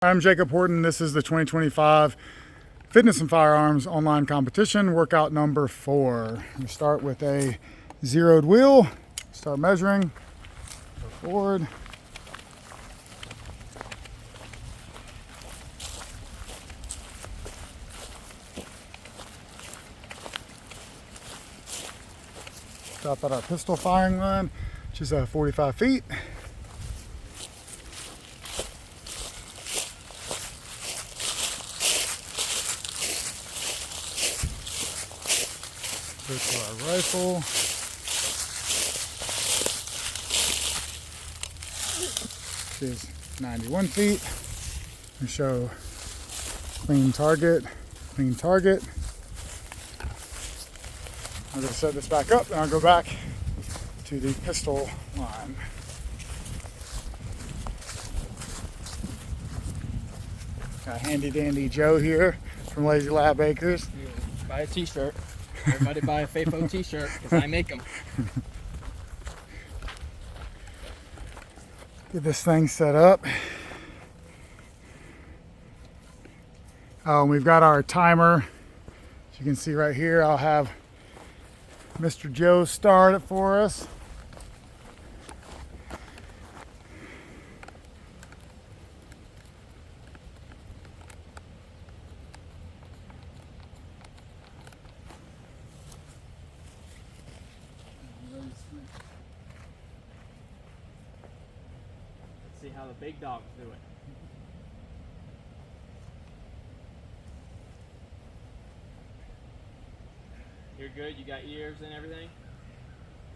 I'm Jacob Horton. This is the 2025 Fitness and Firearms online competition, workout number 4. We start with a zeroed wheel, start measuring, go forward. Stop at our pistol firing line, which is 45 feet. Go to our rifle. Which is 91 feet. We show clean target, clean target. I'm going to set this back up and I'll go back to the pistol line. Got handy dandy Joe here from Lazy Lab Acres. Buy a t-shirt. Everybody buy a FAFO t-shirt because I make them. Get this thing set up. Oh, and we've got our timer. As you can see right here, I'll have Mr. Joe start it for us. Let's see how the big dogs do it. You're good? You got ears and everything?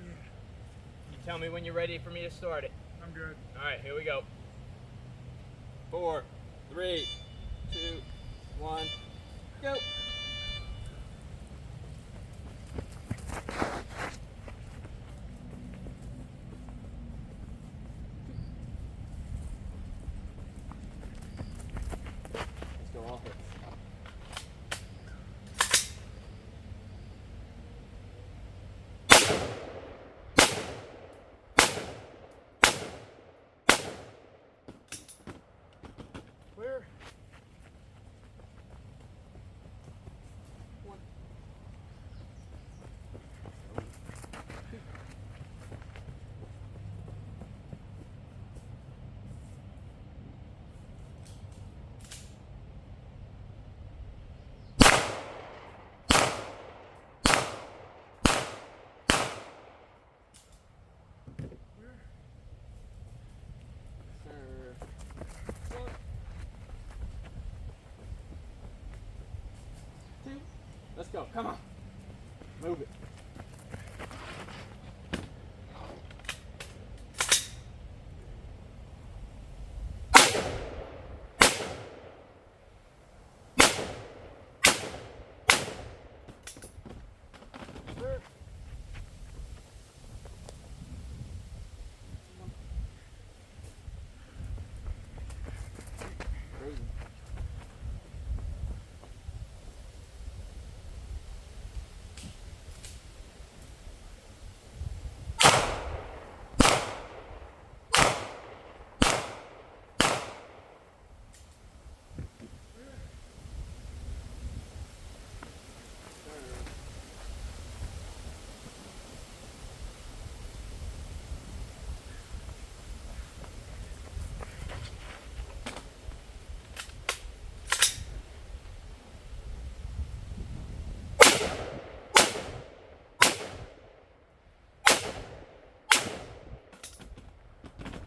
Yeah. You tell me when you're ready for me to start it. I'm good. Alright, here we go. 4, 3, 2, 1, go! Let's go all hits. Clear. Let's go, come on. Move it. Clear. Cruising.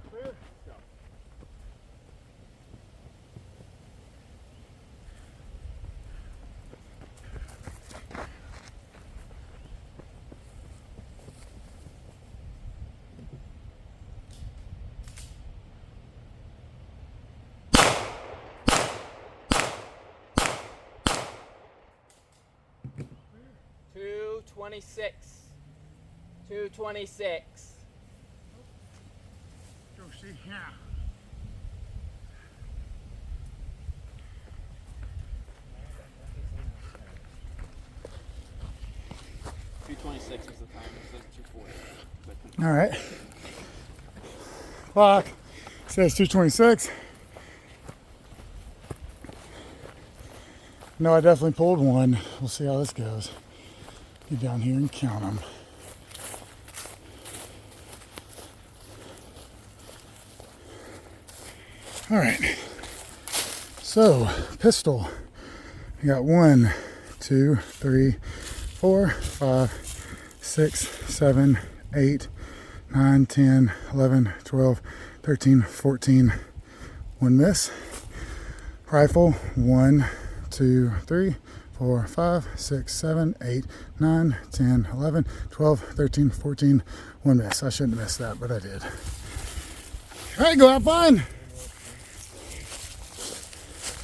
Clear. Go. Clear. 226. 226. Go see, yeah. .226 is the time. It says 240. All right. Clock says 226. No, I definitely pulled one. We'll see how this goes. Get down here and count them. All right. So, pistol. I got 1, 2, 3, 4, 5, 6, 7, 8, 9, 10, 11, 12, 13, 14. One miss. Rifle. 1, 2, 3, 4, 5, 6, 7, 8, 9, 10, 11, 12, 13, 14. One miss. I shouldn't have missed that, but I did. All right, go have fun.